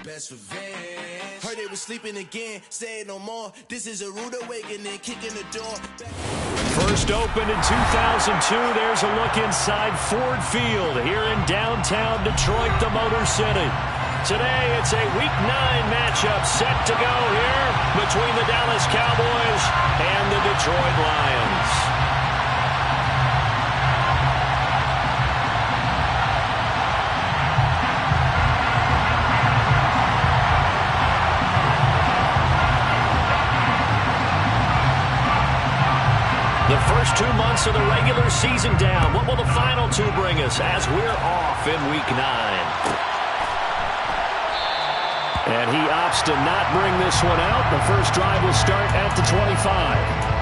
Best revenge. Heard they was sleeping again, say it no more. This is a rude awakening, kicking the door. First opened in 2002. There's a look inside Ford Field here in downtown Detroit, the Motor City. Today, it's a Week 9 matchup set to go here between the Dallas Cowboys and the Detroit Lions. The first 2 months of the regular season down. What will the final two bring us as we're off in Week 9? And he opts to not bring this one out. The first drive will start at the 25.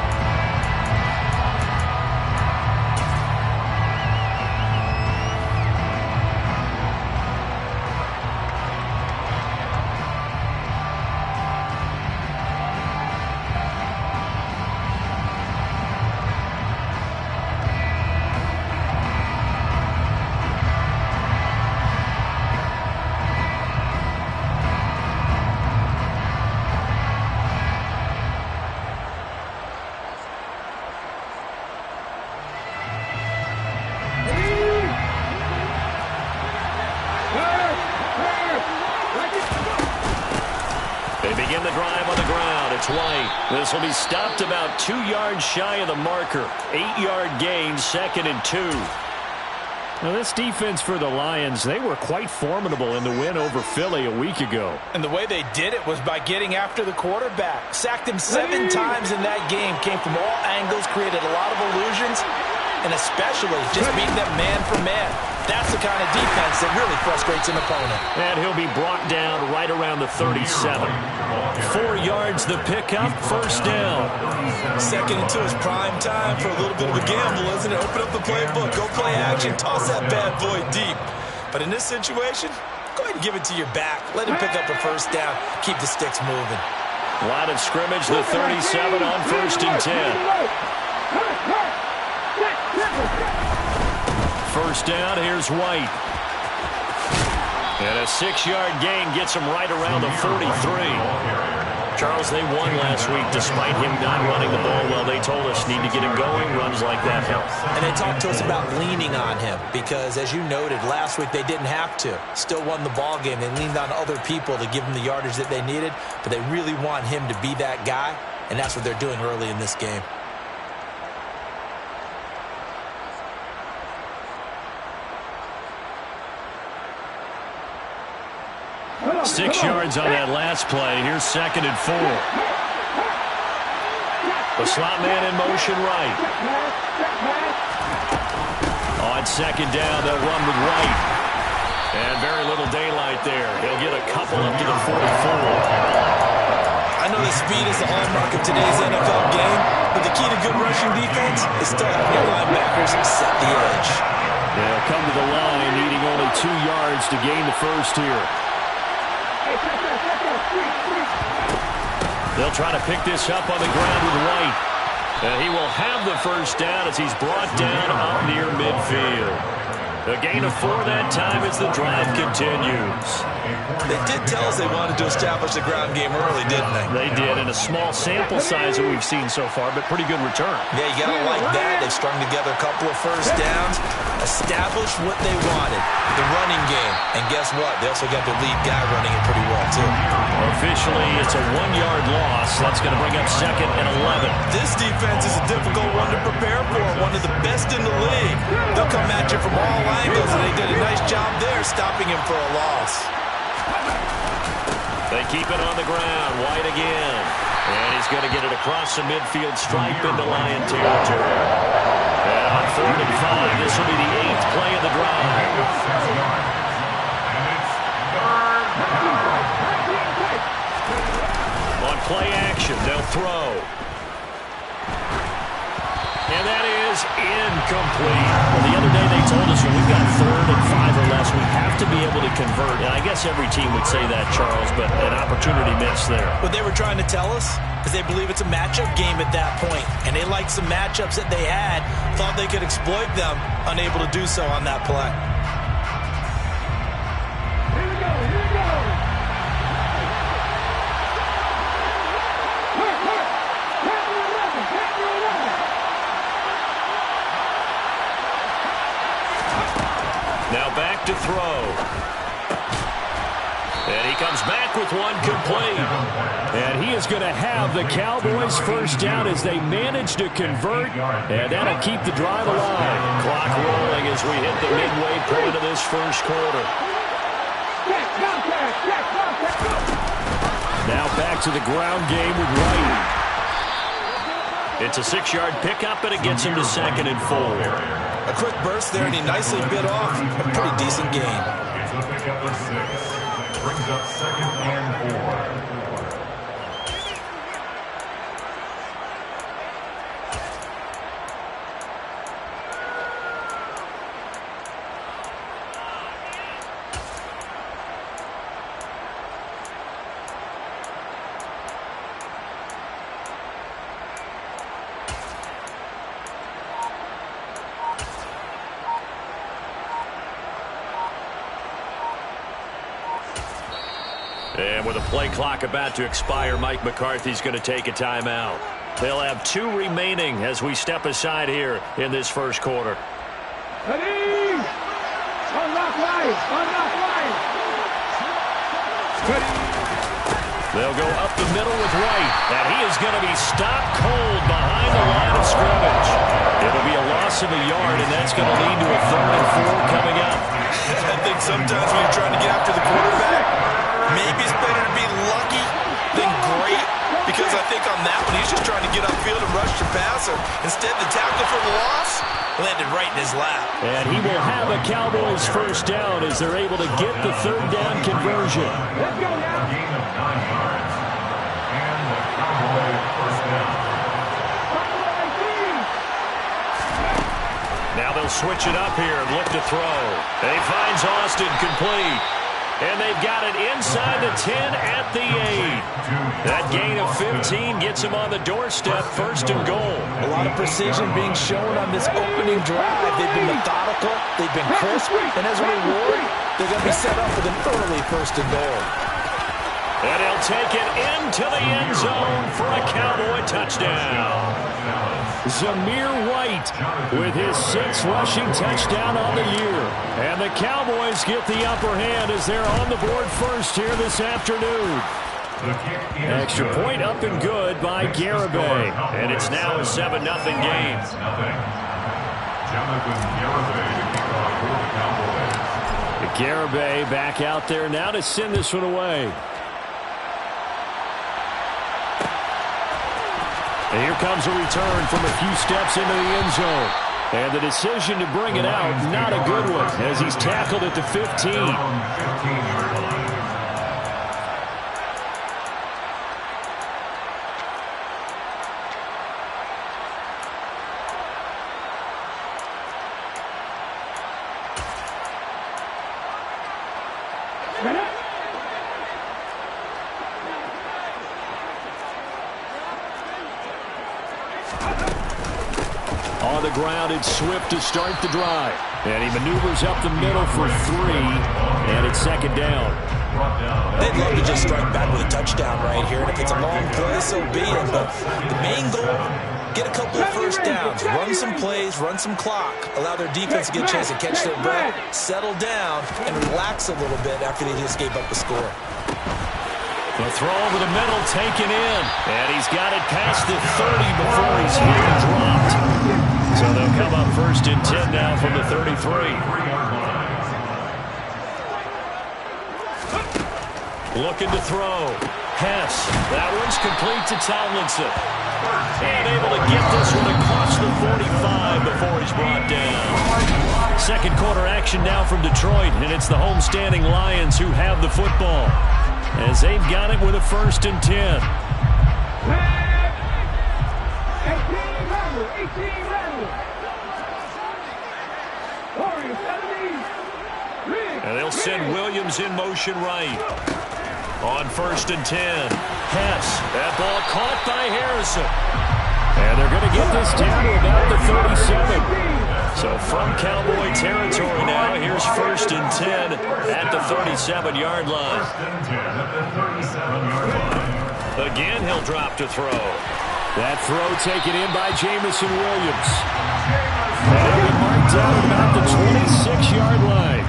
This will be stopped about 2 yards shy of the marker. 8-yard gain, 2nd and 2. Now this defense for the Lions, they were quite formidable in the win over Philly a week ago. And the way they did it was by getting after the quarterback. Sacked him 7 times in that game. Came from all angles, created a lot of illusions, and especially just beating them man for man. That's the kind of defense that really frustrates an opponent. And he'll be brought down right around the 37. 4 yards the pickup, first down. 2nd and 2 is prime time for a little bit of a gamble, isn't it? Open up the playbook, go play action, toss that bad boy deep. But in this situation, go ahead and give it to your back. Let him pick up a first down, keep the sticks moving. Line of scrimmage, the 37 on 1st and 10. First down, here's White. And a 6-yard gain gets him right around the 43. Charles, they won last week despite him not running the ball well. They told us need to get him going. Runs like that help. And they talked to us about leaning on him because, as you noted, last week they didn't have to. Still won the ball game. They leaned on other people to give them the yardage that they needed, but they really want him to be that guy, and that's what they're doing early in this game. 6 yards on that last play. Here's 2nd and 4. The slot man in motion right. On 2nd down, they'll run with White. And very little daylight there. He'll get a couple up to the 44. I know that speed is the hallmark of today's NFL game, but the key to good rushing defense is still having your linebackers set the edge. They'll come to the line, needing only 2 yards to gain the first here. They'll try to pick this up on the ground with White. And he will have the first down as he's brought down up near midfield. A gain of 4 that time as the drive continues. They did tell us they wanted to establish the ground game early, didn't they? They did, in a small sample size that we've seen so far, but pretty good return. Yeah, you gotta like that. They've strung together a couple of first downs, established what they wanted, the running game. And guess what? They also got their lead guy running it pretty well, too. Officially, it's a 1-yard loss. That's going to bring up 2nd and 11. This defense is a difficult one to prepare for, one of the best in the league. They'll come at you from all angles, and they did a nice job there stopping him for a loss. They keep it on the ground. White again. And he's going to get it across the midfield stripe into Lion territory. And on 4th and 5, this will be the 8th play of the drive. On play action, they'll throw. And that is incomplete. Well, the other day they told us when we've got 3rd and 5 or less, we have to be able to convert. And I guess every team would say that, Charles, but an opportunity missed there. What they were trying to tell us is they believe it's a matchup game at that point. And they liked some matchups that they had, thought they could exploit them, unable to do so on that play. comes back with one complete. And he is going to have the Cowboys first down as they manage to convert, and that'll keep the drive alive. Clock rolling as we hit the midway point of this first quarter. Now back to the ground game with White. It's a 6-yard pickup, and it gets him to 2nd and 4. A quick burst there, and he nicely bit off a pretty decent gain. Pick up the 6. Brings up 2nd and 4. And with a play clock about to expire, Mike McCarthy's going to take a timeout. They'll have 2 remaining as we step aside here in this first quarter. Ready! They'll go up the middle with White, and he is going to be stopped cold behind the line of scrimmage. It'll be a loss of a yard, and that's going to lead to a 3rd and 4 coming up. I think sometimes when you're trying to get after the quarterback, maybe it's better to be lucky than great, because I think on that one, he's just trying to get upfield and rush the passer. Instead, the tackle for the loss landed right in his lap. And he will have a Cowboys first down as they're able to get the 3rd down conversion. Let's go now. Gain of 9 yards. And the Cowboys first down. Now they'll switch it up here and look to throw. And he finds Austin complete. And they've got it inside the 10 at the 8. That gain of 15 gets him on the doorstep, 1st and goal. A lot of precision being shown on this opening drive. They've been methodical, they've been crisp, and as a reward, they're going to be set up with an early 1st and goal. And he'll take it into the end zone for a Cowboy touchdown. Zamir White with his 6th rushing touchdown on the year. And the Cowboys get the upper hand as they're on the board first here this afternoon. Extra point up and good by Garibay. And it's now a 7-0 game. Garibay back out there now to send this one away. And here comes a return from a few steps into the end zone. And the decision to bring it out, not a good one, as he's tackled at the 15. On the ground, it's Swift to start the drive. And he maneuvers up the middle for 3, and it's 2nd down. They'd love to just strike back with a touchdown right here. And if it's a long play, so be it. But the main goal, get a couple of first downs, run some plays, run some clock, allow their defense to get a chance to catch their breath, settle down, and relax a little bit after they just gave up the score. The throw over the middle taken in, and he's got it past the 30 before he's hit and dropped. So they'll come up 1st and 10 now from the 33. Looking to throw. Hess. That one's complete to Tomlinson. And able to get this one across the 45 before he's brought down. 2nd quarter action now from Detroit, and it's the homestanding Lions who have the football, as they've got it with a 1st and 10. 18 And they'll send Williams in motion right. On 1st and 10. Hess. That ball caught by Harrison. And they're going to get this down to about the 37. So from Cowboy territory now, here's 1st and 10 at the 37-yard line. Again, he'll drop to throw. That throw taken in by Jamison Williams. And it'll be marked down at about the 26-yard line.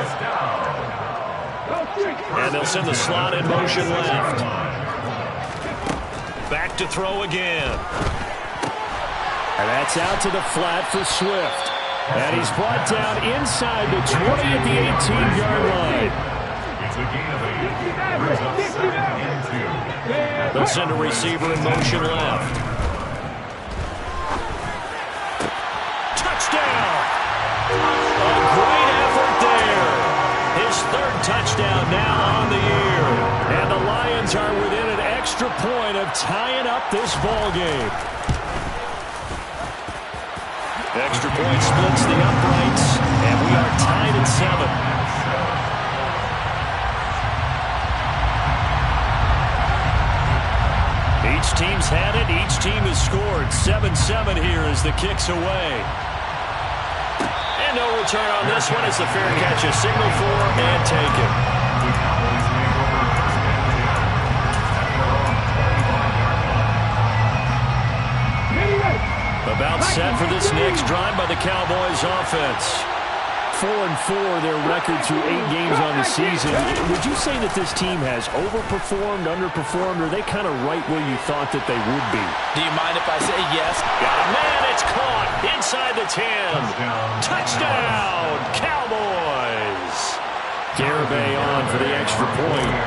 First down. And they'll send the slot in motion left. Back to throw again. And that's out to the flat for Swift. And he's brought down inside the 20 at the 18-yard line. It's a gain of 8. Brings up 2nd and 2. They'll send a receiver in motion left. Touchdown! A great effort there. His 3rd touchdown now on the year. And the Lions are within an extra point of tying up this ball game. Extra point splits the uprights, and we are tied at 7. Each team's had it. Each team has scored. 7-7 here as the kick's away. And no return on this one as the fair catch is signaled for and taken. About set for this next drive by the Cowboys offense. 4-4 their record through 8 games on the season. Would you say that this team has overperformed, underperformed, or are they kind of right where you thought that they would be? Do you mind if I say yes? Got a man, it's caught inside the 10. Touchdown, Cowboys. Garibay on for the extra point.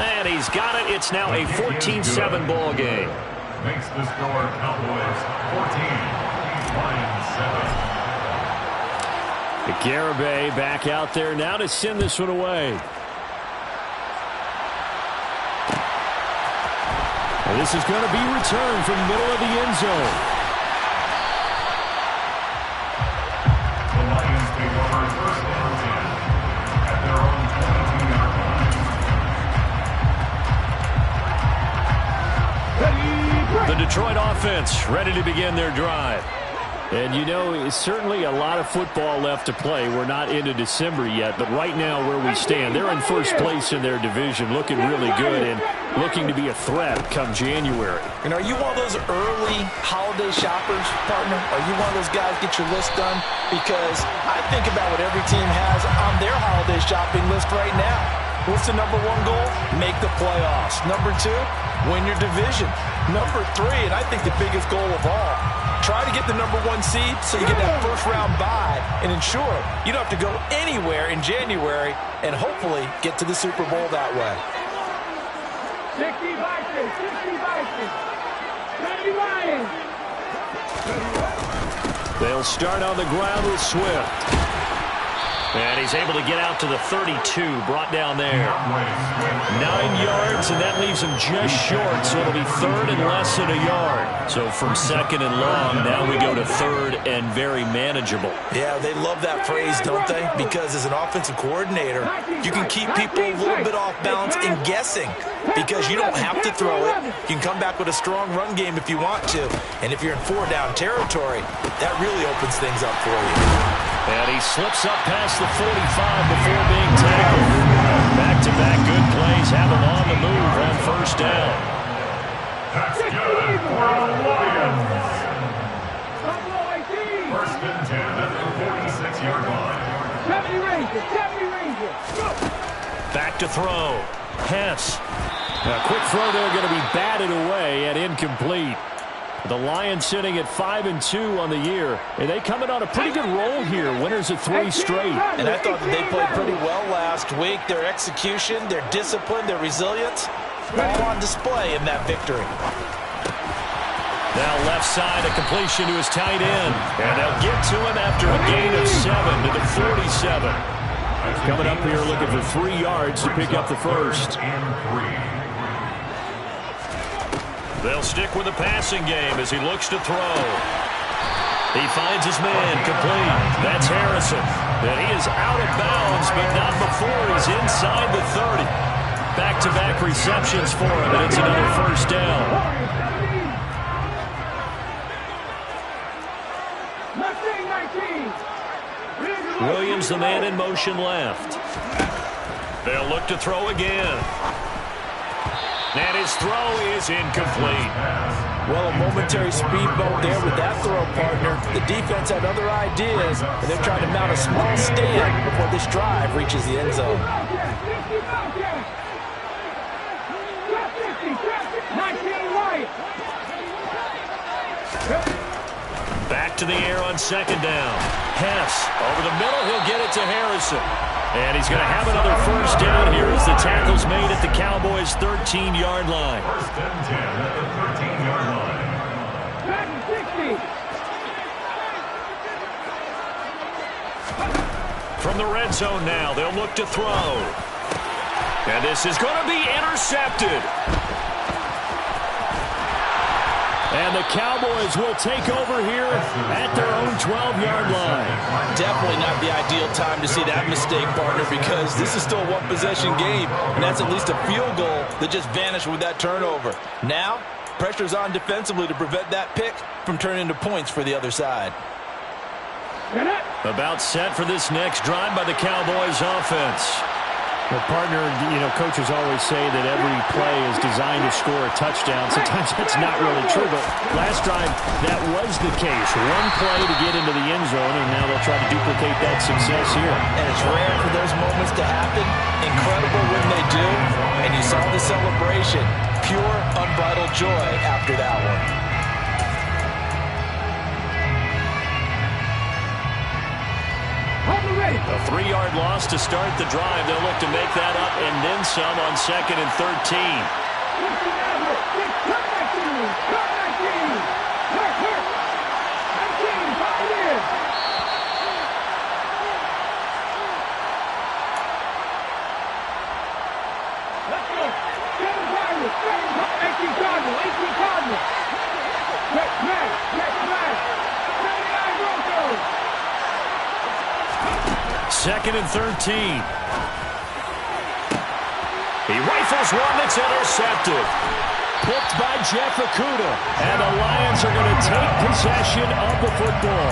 And he's got it. It's now a 14-7 ball game. Makes the score Cowboys 14, Lions 7. Garibay back out there now to send this one away. And this is going to be returned from the middle of the end zone. The Lions take over 1st and 10 at their own 22-yard line. The Detroit offense ready to begin their drive. And you know, it's certainly a lot of football left to play. We're not into December yet, but right now where we stand, they're in 1st place in their division, looking really good and looking to be a threat come January. And are you one of those early holiday shoppers, partner? Are you one of those guys get your list done? Because I think about what every team has on their holiday shopping list right now. What's the number 1 goal? Make the playoffs. Number 2, win your division. Number 3, and I think the biggest goal of all, try to get the number 1 seed so you get that 1st round bye and ensure you don't have to go anywhere in January and hopefully get to the Super Bowl that way. 60 Vikings, 60 Vikings, 70 Lions. They'll start on the ground with Swift. And he's able to get out to the 32, brought down there. 9 yards, and that leaves him just short, so it'll be 3rd and less than a yard. So from 2nd and long, now we go to 3rd and very manageable. Yeah, they love that phrase, don't they? Because as an offensive coordinator, you can keep people a little bit off balance and guessing because you don't have to throw it. You can come back with a strong run game if you want to. And if you're in 4-down territory, that really opens things up for you. And he slips up past the 45 before being tackled. Back-to-back good plays have him on the move on 1st down. That's good for the Lions. 1st and 10 at the 46-yard line. 70 Rangers, 70 Rangers. Back to throw. Hess. A quick throw there going to be batted away and incomplete. The Lions sitting at 5-2 on the year, and they coming on a pretty good roll here. Winners of 3 straight. And I thought that they played pretty well last week. Their execution, their discipline, their resilience, all on display in that victory. Now left side, a completion to his tight end. And they'll get to him after a gain of 7 to the 47. Coming up here looking for 3 yards to pick up the 1st. They'll stick with the passing game as he looks to throw. He finds his man complete. That's Harrison. And he is out of bounds, but not before he's inside the 30. Back-to-back receptions for him, and it's another 1st down. Williams, the man in motion left. They'll look to throw again. And his throw is incomplete. Well, a momentary speed bump there with that throw, partner. The defense had other ideas, and they're trying to mount a small stand before this drive reaches the end zone. Back to the air on second down. Hess over the middle. He'll get it to Harrison. And he's going to have another first down here as the tackle's made at the Cowboys' 13-yard line. First and 10 at the 13-yard line. From the red zone now, they'll look to throw. And this is going to be intercepted. And the Cowboys will take over here at their own 12-yard line. Definitely not the ideal time to see that mistake, partner, because this is still a one-possession game, and that's at least a field goal that just vanished with that turnover. Now, pressure's on defensively to prevent that pick from turning into points for the other side. About set for this next drive by the Cowboys offense. Well, partner, coaches always say that every play is designed to score a touchdown. Sometimes that's not really true, but last drive, that was the case. One play to get into the end zone, and now they'll try to duplicate that success here. And it's rare for those moments to happen. Incredible when they do. And you saw the celebration. Pure, unbridled joy after that one. A 3-yard loss to start the drive. They'll look to make that up and then some on 2nd and 13. Second and 13. He rifles one that's intercepted. Picked by Jeff Okudah. And the Lions are going to take possession of the football.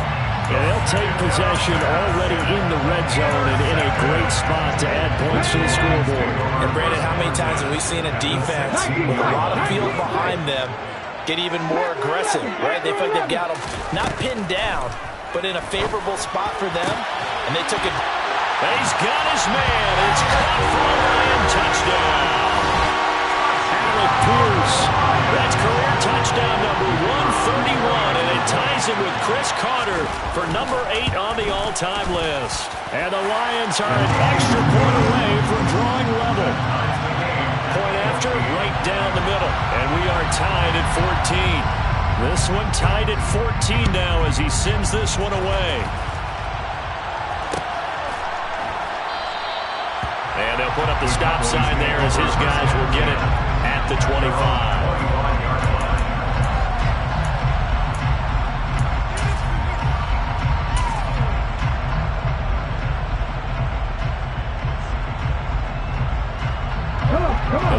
And they'll take possession already in the red zone and in a great spot to add points to the scoreboard. And Brandon, how many times have we seen a defense with a lot of field behind them get even more aggressive, right? They feel like they've got them not pinned down, but in a favorable spot for them. And they took it. He's got his man. It's caught for a Lion touchdown. Alec Pierce. That's career touchdown number 131. And it ties him with Chris Carter for number 8 on the all-time list. And the Lions are an extra point away from drawing level. Point after, right down the middle. And we are tied at 14. This one tied at 14 now as he sends this one away. And they'll put up the stop sign there as his guys will get it at the 25.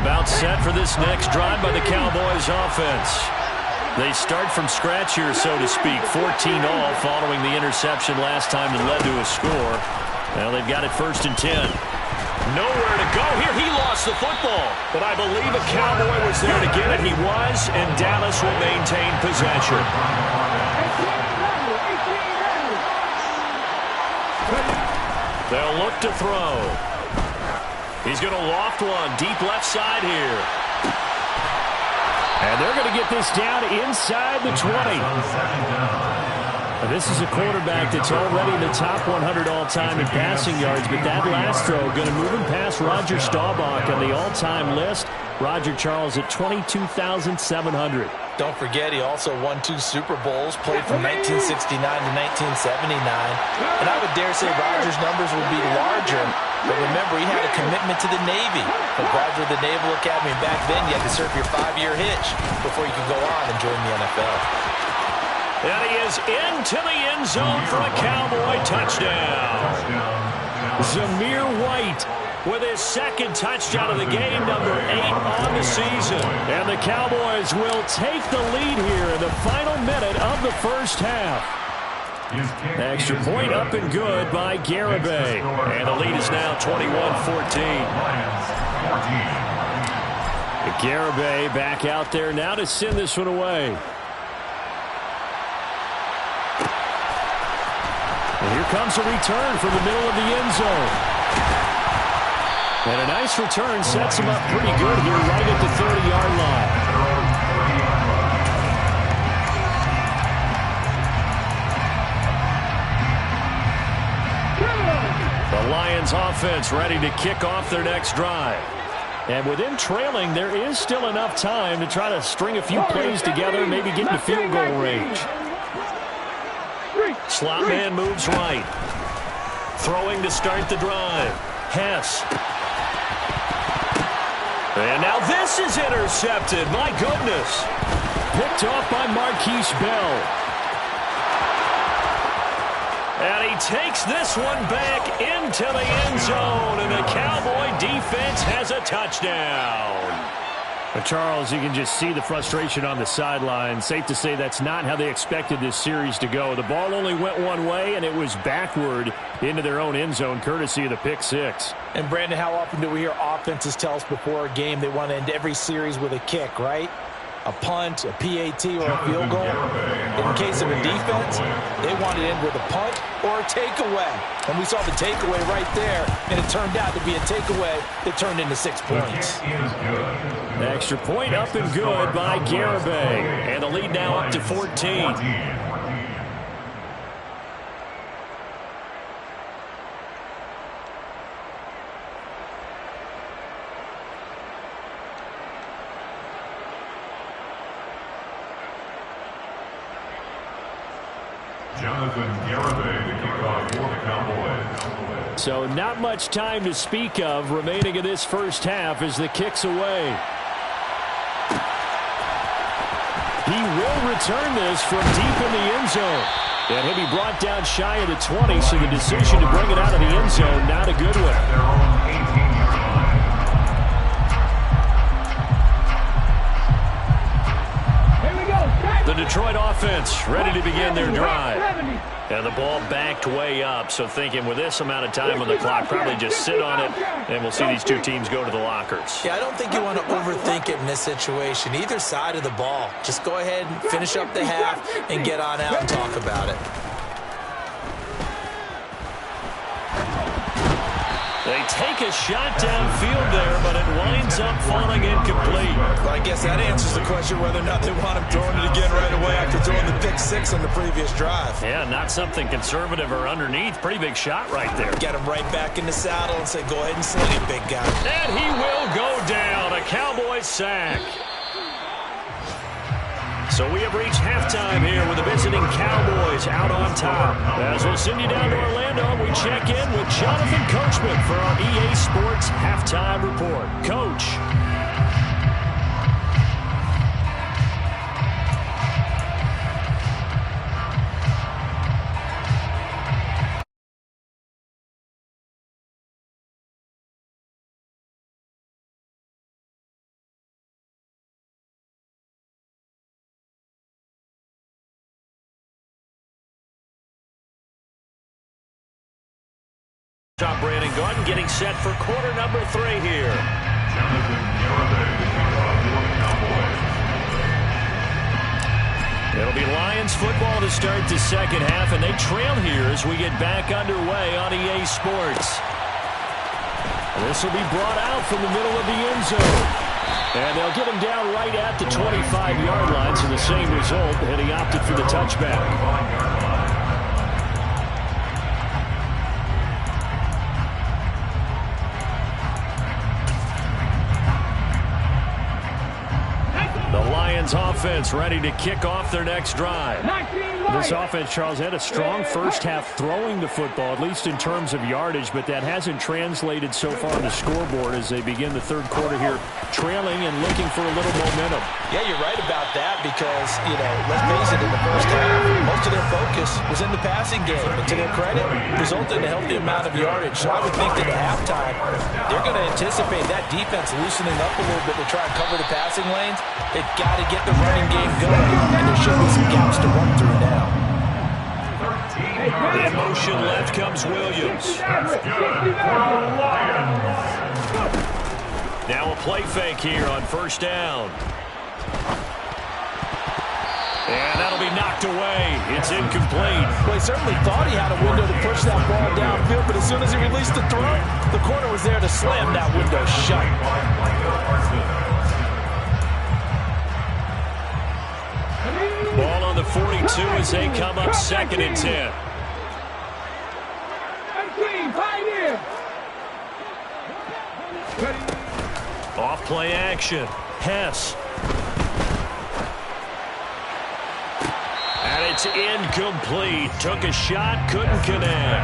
About set for this next drive by the Cowboys offense. They start from scratch here, so to speak. 14-all following the interception last time that led to a score. Well, they've got it 1st and 10. Nowhere to go here. He lost the football. But I believe a Cowboy was there to get it. He was, and Dallas will maintain possession. They'll look to throw. He's going to loft one deep left side here. And they're going to get this down inside the 20. This is a quarterback that's already in the top 100 all-time in passing yards, but that last throw going to move him past Roger Staubach on the all-time list. Roger Charles at 22,700. Don't forget, he also won 2 Super Bowls, played from 1969 to 1979. And I would dare say Roger's numbers would be larger, but remember, he had a commitment to the Navy. A graduate of the Naval Academy, and back then you had to serve your 5-year hitch before you could go on and join the NFL. And he is into the end zone for a Cowboy touchdown. Zamir White with his 2nd touchdown of the game, number 8 on the season. And the Cowboys will take the lead here in the final minute of the first half. Extra point up and good by Garibay. And the lead is now 21-14. The Garibay back out there now to send this one away. And here comes a return from the middle of the end zone. And a nice return sets him up pretty good here right at the 30-yard line. The Lions offense ready to kick off their next drive. And with them trailing, there is still enough time to try to string a few plays together and maybe get into field goal range. Slot man moves right. Throwing to start the drive. Hess. And now this is intercepted. My goodness. Picked off by Marquise Bell. And he takes this one back into the end zone, and the Cowboy defense has a touchdown. But Charles, you can just see the frustration on the sideline. Safe to say that's not how they expected this series to go. The ball only went one way, and it was backward into their own end zone, courtesy of the pick six. And, Brandon, how often do we hear offenses tell us before a game they want to end every series with a kick, right? A punt, a PAT, or a field goal. In case of a defense, they want to end with a punt or a takeaway. And we saw the takeaway right there, and it turned out to be a takeaway that turned into 6 points. Extra point up and good by Garibay. And the lead now up to 14. So not much time to speak of remaining in this first half as the kick's away. He will return this from deep in the end zone. And he'll be brought down shy of the 20, so the decision to bring it out of the end zone, not a good one. The Detroit offense ready to begin their drive. And the ball backed way up, so thinking with this amount of time on the clock, probably just sit on it, and we'll see these two teams go to the lockers. Yeah, I don't think you want to overthink it in this situation. Either side of the ball. Just go ahead and finish up the half and get on out and talk about it. They take a shot downfield there, but it winds up falling incomplete. Well, I guess that answers the question whether or not they want him throwing it again right away after throwing the pick six on the previous drive. Yeah, not something conservative or underneath. Pretty big shot right there. Get him right back in the saddle and say, go ahead and sling it, big guy. And he will go down. A Cowboy sack. So we have reached halftime here with the visiting Cowboys out on top. As we'll send you down to Orlando, we check in with Jonathan Coachman for our EA Sports Halftime Report. Coach. Job, Brandon. Go ahead and getting set for quarter number 3 here. It'll be Lions football to start the second half, and they trail here as we get back underway on EA Sports. This will be brought out from the middle of the end zone. And they'll get him down right at the 25-yard line, so the same result, and he opted for the touchback. Offense ready to kick off their next drive. This offense, Charles, had a strong first half throwing the football, at least in terms of yardage, but that hasn't translated so far on the scoreboard as they begin the third quarter here, trailing and looking for a little momentum. Yeah, you're right about that because, let's face it, in the first half, most of their focus was in the passing game. And to their credit, resulted in a healthy amount of yardage. So I would think that at halftime, they're going to anticipate that defense loosening up a little bit to try and cover the passing lanes. They've got to get the running game going, and there should be some gaps to run through now. In motion left comes Williams. Now a play fake here on first down. And that'll be knocked away. It's incomplete. Well, he certainly thought he had a window to push that ball downfield, but as soon as he released the throw, the corner was there to slam that window shut. Ball on the 42 as they come up 2nd and 10. Off play action. Hess. And it's incomplete. Took a shot, couldn't connect.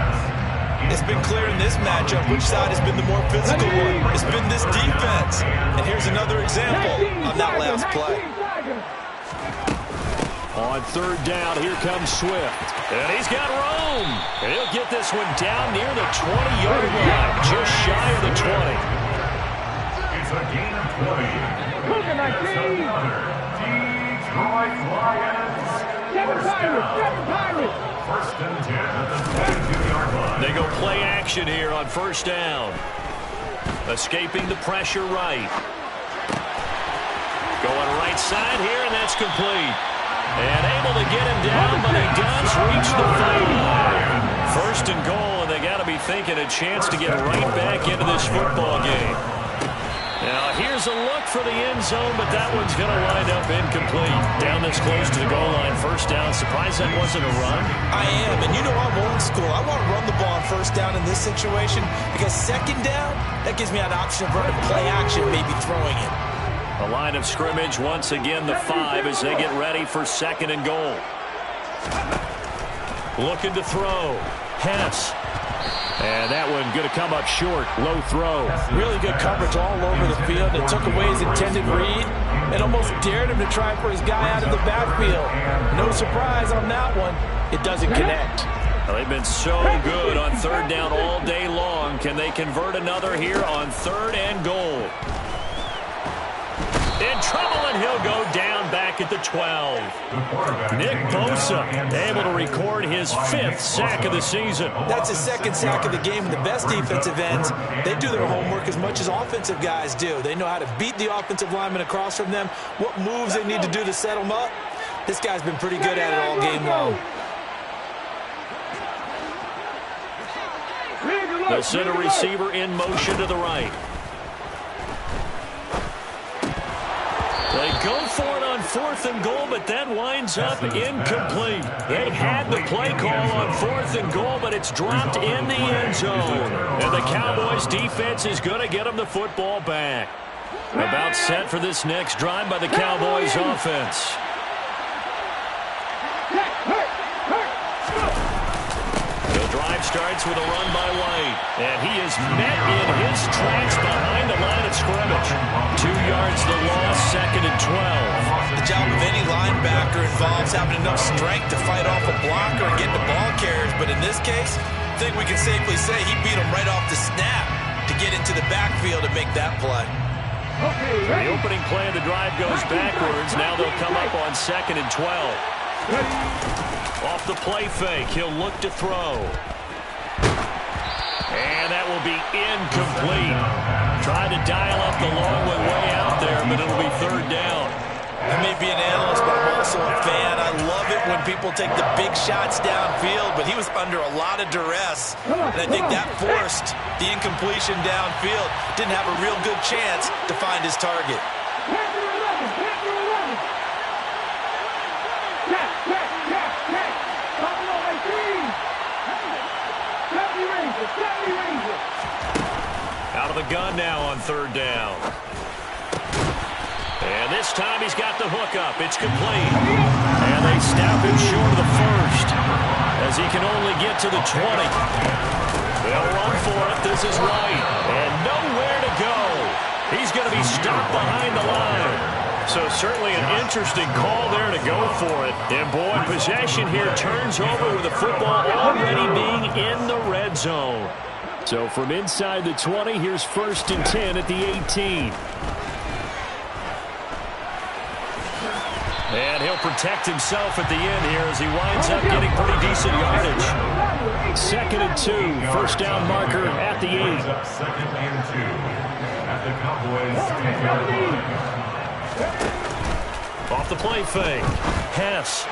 It's been clear in this matchup which side has been the more physical one. It's been this defense. And here's another example on that last play. On 3rd down, here comes Swift. And he's got room. And he'll get this one down near the 20-yard line, just shy of the 20. It's a gain of 20. Detroit Lions. First and 10 at the 22-yard line. They go play action here on 1st down. Escaping the pressure right. Going right side here, and that's complete. And able to get him down, but he does reach the 5. 1st and goal, and they got to be thinking a chance to get right back into this football game. Now, here's a look for the end zone, but that one's going to wind up incomplete. Down this close to the goal line, 1st down. Surprised that wasn't a run? I am, and you know I'm old school. I want to run the ball on 1st down in this situation because 2nd down, that gives me an option of running play action, maybe throwing it. The line of scrimmage, once again, the 5 as they get ready for 2nd and goal. Looking to throw. Hess. And that one going to come up short. Low throw. Really good coverage all over the field. It took away his intended read and almost dared him to try for his guy out of the backfield. No surprise on that one. It doesn't connect. Well, they've been so good on 3rd down all day long. Can they convert another here on 3rd and goal? In trouble, and he'll go down back at the 12. Nick Bosa able to record his 5th sack of the season. That's his 2nd sack of the game. And the best defensive ends, they do their homework as much as offensive guys do. They know how to beat the offensive lineman across from them, what moves they need to do to set them up. This guy's been pretty good at it all game long. They'll send a receiver in motion to the right. They go for it on 4th and goal, but that winds up incomplete. They had the play call on 4th and goal, but it's dropped in the end zone. And the Cowboys defense is going to get them the football back. About set for this next drive by the Cowboys offense. The drive starts with a run by White, and he is met in his tracks behind the line of scrimmage. 2 yards the loss, 2nd and 12. The job of any linebacker involves having enough strength to fight off a blocker and get the ball carriers, but in this case, I think we can safely say he beat him right off the snap to get into the backfield and make that play. The opening play of the drive goes backwards. Now they'll come up on 2nd and 12. Off the play fake, he'll look to throw. And that will be incomplete. Trying to dial up the long way out there, but it'll be 3rd down. I may be an analyst, but I'm also a fan. I love it when people take the big shots downfield, but he was under a lot of duress, and I think that forced the incompletion downfield. Didn't have a real good chance to find his target. Out of the gun now on 3rd down. And this time he's got the hook up. It's complete. And they snap him short of the 1st as he can only get to the 20. They'll run for it. This is right. And nowhere to go. He's going to be stopped behind the line. So certainly an interesting call there to go for it. And boy, possession here turns over with the football already being in the red zone. So from inside the 20, here's 1st and 10 at the 18. And he'll protect himself at the end here as he winds up getting pretty decent yardage. 2nd and 2, 1st down marker at the 8. 2nd and 2. At the Cowboys take over. Off the play fake. Hess.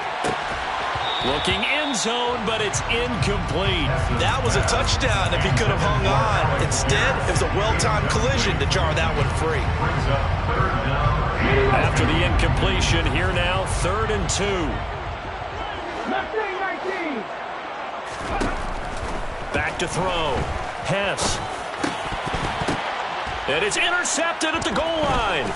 Looking end zone, but it's incomplete. That was a touchdown if he could have hung on. Instead, it was a well-timed collision to jar that one free. After the incompletion, here now, 3rd and 2. Back to throw. Hess. And it's intercepted at the goal line.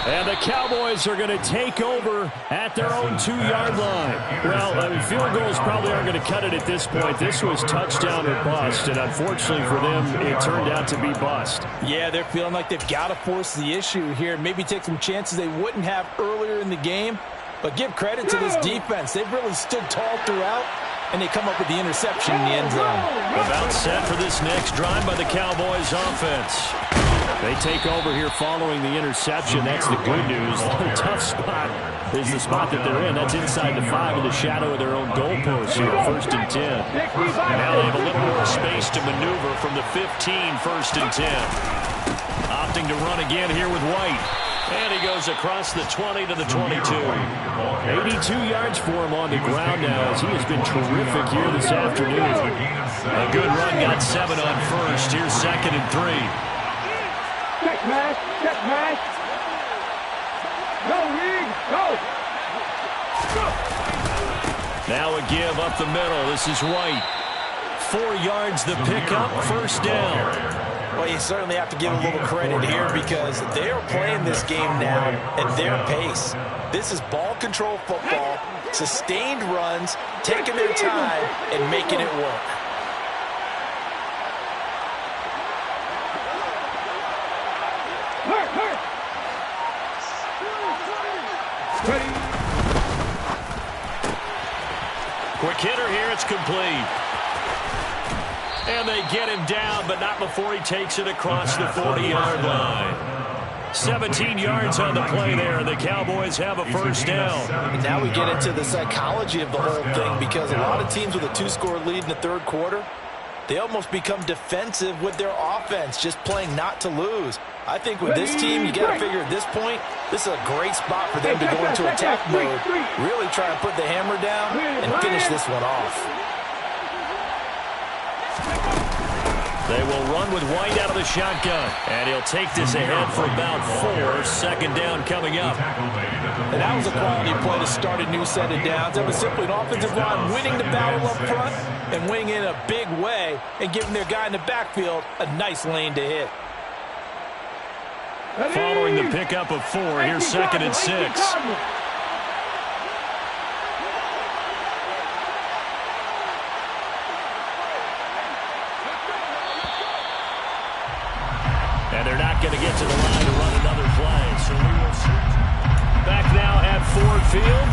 And the Cowboys are going to take over at their own 2-yard line. Well, field goals probably aren't going to cut it at this point. This was touchdown or bust, and unfortunately for them, it turned out to be bust. Yeah, they're feeling like they've got to force the issue here, maybe take some chances they wouldn't have earlier in the game. But give credit to this defense. They've really stood tall throughout, and they come up with the interception in the end zone. About set for this next drive by the Cowboys offense. They take over here following the interception. That's the good news. The tough spot is the spot that they're in. That's inside the 5 in the shadow of their own goalpost here, 1st and 10. Now they have a little more space to maneuver from the 15, 1st and 10. Opting to run again here with White. And he goes across the 20 to the 22. 82 yards for him on the ground now as he has been terrific here this afternoon. A good run, got 7 on 1st. Here's 2nd and 3. Check match, check match. Go, Reed, go. Now a give up the middle. This is White. 4 yards the pickup, 1st down. Well, you certainly have to give a little credit here because they are playing this game now at their pace. This is ball control football, sustained runs, taking their time, and making it work. Quick hitter here, it's complete. And they get him down, but not before he takes it across the 40-yard line. 17 yards on the play there, and the Cowboys have a 1st down. And now we get into the psychology of the whole thing because a lot of teams with a 2-score lead in the 3rd quarter, they almost become defensive with their offense, just playing not to lose. I think with this team, you got to figure at this point, this is a great spot for them to go into attack mode, really try and put the hammer down and finish this one off. They will run with White out of the shotgun, and he'll take this ahead for about 4. 2nd down coming up. And that was a quality play to start a new set of downs. It was simply an offensive line winning the battle up front and winning in a big way and giving their guy in the backfield a nice lane to hit. Following the pickup of 4, here's 2nd and 6. And they're not going to get to the line to run another play, so we will see. Back now at Ford Field.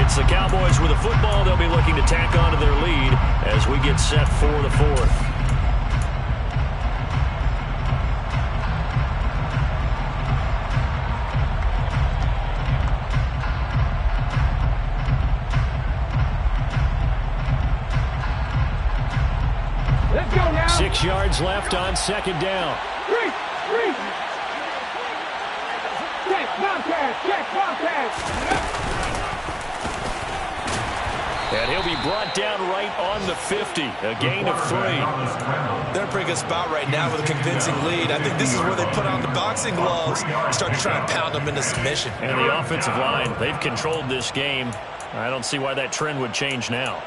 It's the Cowboys with a football. They'll be looking to tack on to their lead as we get set for the 4th. Let's go now. 6 yards left on 2nd down. Check, contact, check, contact. And he'll be brought down right on the 50, a gain of 3. They're in a pretty good spot right now with a convincing lead. I think this is where they put on the boxing gloves and start to try and pound them into submission. And the offensive line, they've controlled this game. I don't see why that trend would change now.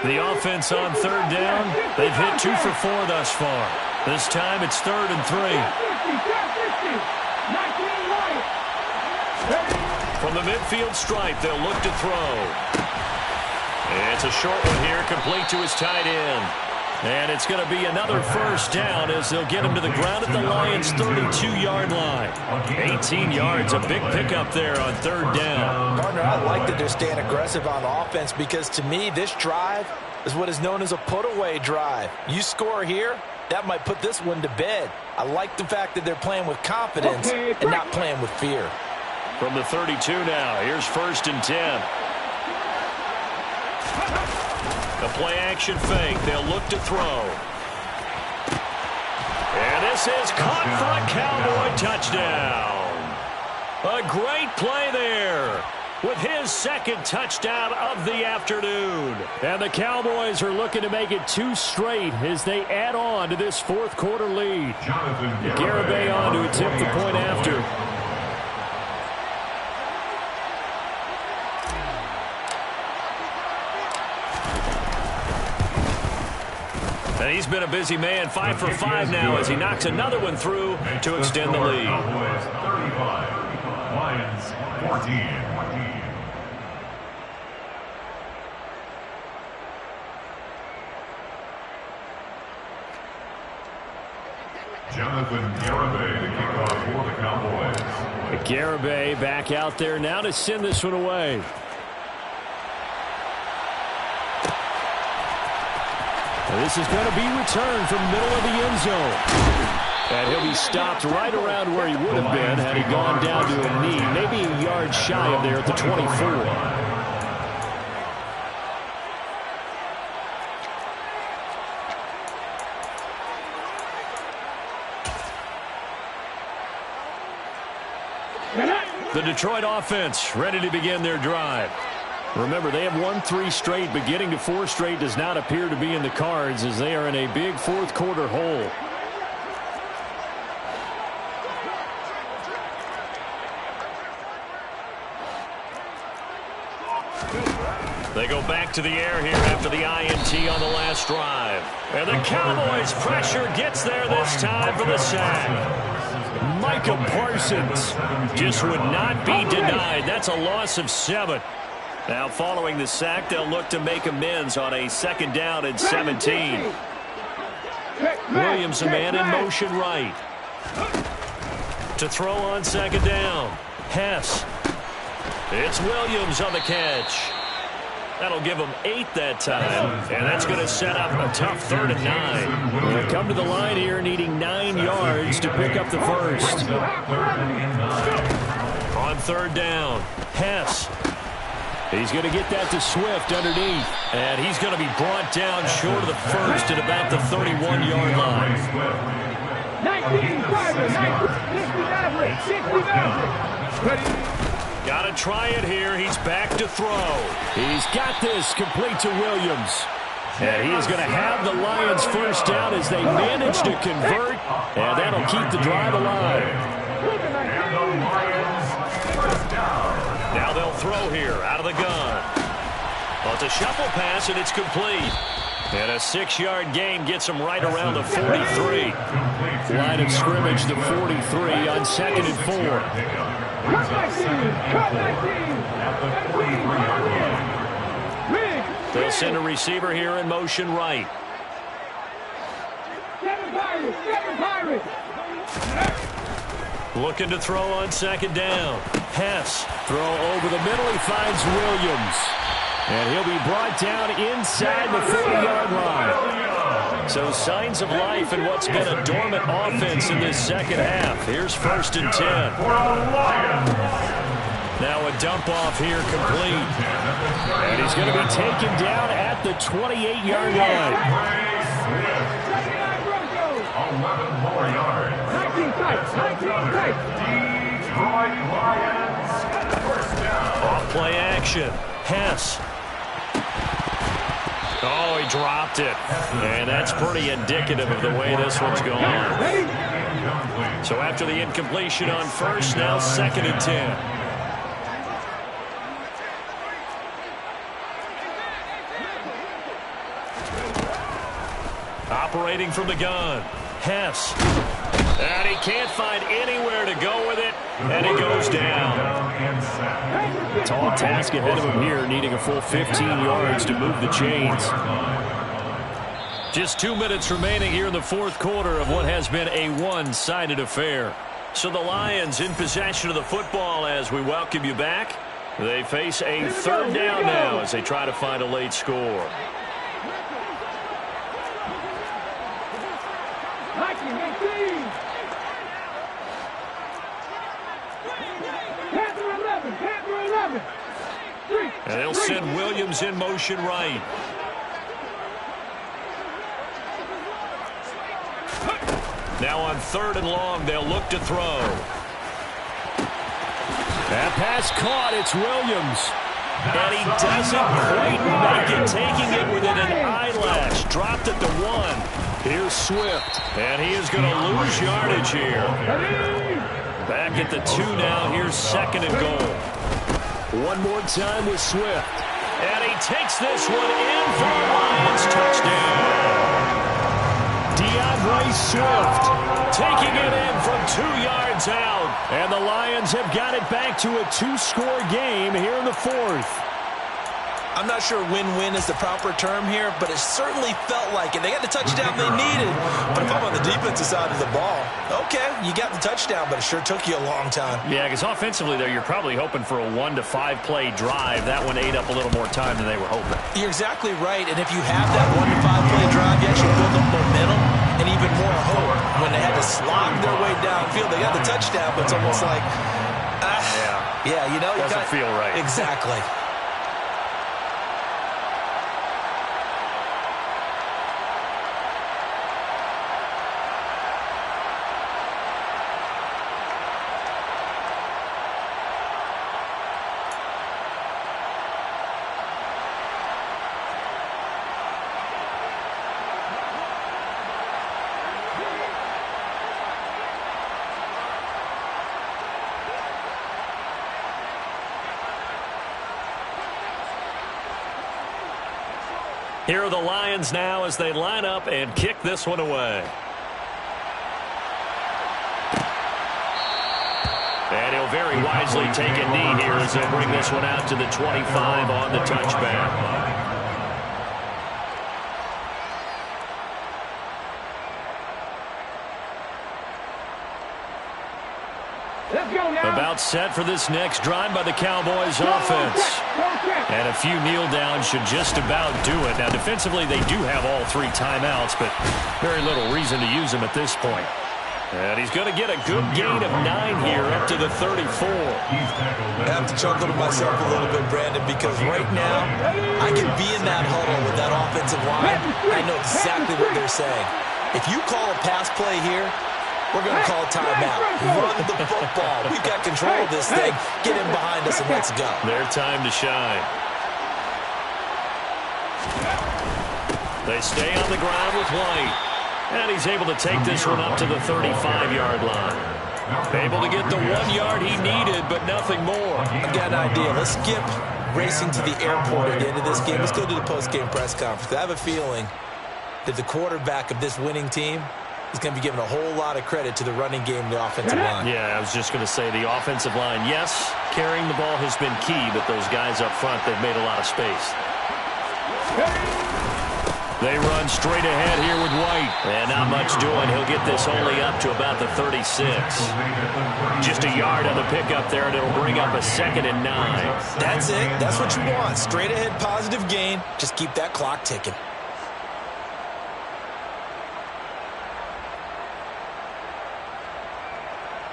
The offense on 3rd down, they've hit 2 for 4 thus far. This time it's 3rd and 3. From the midfield stripe, they'll look to throw. It's a short one here, complete to his tight end. And it's going to be another 1st down as they'll get him to the ground at the Lions' 32-yard line. 18 yards, a big pickup there on 3rd down. Partner, I like that they're staying aggressive on offense because to me, this drive is what is known as a put-away drive. You score here, that might put this one to bed. I like the fact that they're playing with confidence and not playing with fear. From the 32 now, here's 1st and 10. The play action fake. They'll look to throw. And this is caught for a Cowboy touchdown. A great play there with his 2nd touchdown of the afternoon. And the Cowboys are looking to make it 2 straight as they add on to this 4th quarter lead. Garibay on to attempt the point after. And he's been a busy man, 5 for 5 now as he knocks another one through to extend the lead. Cowboys 35, Lions 14. Jonathan Garibay to kick off for the Cowboys. Garibay back out there now to send this one away. This is going to be returned from the middle of the end zone. And he'll be stopped right around where he would have been had he gone down to a knee, maybe a yard shy of there at the 24. The Detroit offense ready to begin their drive. Remember, they have won 3 straight, but getting to 4 straight does not appear to be in the cards as they are in a big 4th quarter hole. They go back to the air here after the INT on the last drive. And the Cowboys' pressure gets there this time for the sack. Micah Parsons just would not be denied. That's a loss of 7. Now following the sack, they'll look to make amends on a 2nd down and 17. Williams, a man in motion right. To throw on 2nd down. Hess. It's Williams on the catch. That'll give them 8 that time, and that's going to set up a tough 3rd and 9. They'll come to the line here needing 9 yards to pick up the 1st. On 3rd down, Hess. He's going to get that to Swift underneath, and he's going to be brought down short of the 1st at about the 31-yard line. 19, Got to try it here. He's back to throw. He's got this complete to Williams. And he is going to have the Lions 1st down as they manage to convert, and that'll keep the drive alive. And the Lions 1st down. Now they'll throw here out of the gun. Well, it's a shuffle pass, and it's complete. And a 6-yard gain gets him right around the 43. Line of scrimmage, the 43 on 2nd and 4. They'll send a receiver here in motion right. Looking to throw on 2nd down. Hess. Throw over the middle. He finds Williams. And he'll be brought down inside the 40-yard line. So signs of life in what's been a dormant offense in this 2nd half. Here's 1st and 10. Now a dump off here complete. And he's going to be taken down at the 28-yard line. 11 more yards. Detroit Lions 1st down. Off play action. Hess. Oh, he dropped it. And that's pretty indicative of the way this one's gone. So after the incompletion on 1st, now 2nd and 10. Operating from the gun. Hess. And he can't find anywhere to go with it. And he goes down. Tall task ahead of him here, needing a full 15 yards to move the chains. Just 2 minutes remaining here in the 4th quarter of what has been a one-sided affair. So the Lions in possession of the football as we welcome you back. They face a 3rd down now as they try to find a late score. And they'll send Williams in motion right. Now on 3rd and long, they'll look to throw. That pass caught. It's Williams. And he doesn't quite make it, taking it within an eyelash. Dropped at the 1. Here's Swift. And he is going to lose yardage here. Back at the 2 now. Here's 2nd and goal. One more time with Swift. And he takes this one in for a Lions touchdown. DeAndre Swift taking it in from 2 yards out. And the Lions have got it back to a 2-score game here in the 4th. I'm not sure win-win is the proper term here, but it certainly felt like it. They got the touchdown they needed. But if I'm on the defensive side of the ball, okay, you got the touchdown, but it sure took you a long time. Yeah, because offensively there, you're probably hoping for a 1 to 5 play drive. That one ate up a little more time than they were hoping. You're exactly right, and if you have that 1 to 5 play drive, you actually build up momentum and even more hope. When they had to slog their way downfield, they got the touchdown, but it's almost like, yeah, you know, doesn't feel right. Exactly. Here are the Lions now as they line up and kick this one away. And he'll very wisely take a knee here as they'll bring this one out to the 25 on the touchback. About set for this next drive by the Cowboys offense. And a few kneel downs should just about do it. Now, defensively, they do have all 3 timeouts, but very little reason to use them at this point. And he's going to get a good gain of 9 here up to the 34. I have to chuckle to myself a little bit, Brandon, because right now I can be in that huddle with that offensive line. I know exactly what they're saying. If you call a pass play here, we're going to call timeout. Run the football. We've got control of this thing. Get in behind us and let's go. Their time to shine. They stay on the ground with White. And he's able to take this one up to the 35-yard line. Able to get the 1 yard he needed, but nothing more. I've got an idea. Let's skip racing to the airport at the end of this game. Let's go to the post-game press conference. I have a feeling that the quarterback of this winning team is going to be given a whole lot of credit to the running game and the offensive line. Yeah, I was just going to say the offensive line, yes, carrying the ball has been key, but those guys up front, they've made a lot of space. They run straight ahead here with White. And not much doing. He'll get this only up to about the 36. Just a yard on the pickup there, and it'll bring up a 2nd and 9. That's it. That's what you want. Straight ahead, positive gain. Just keep that clock ticking.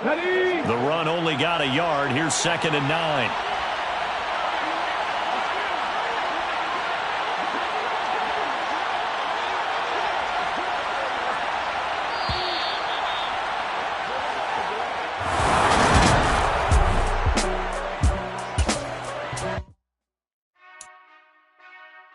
The run only got a yard. Here's 2nd and 9.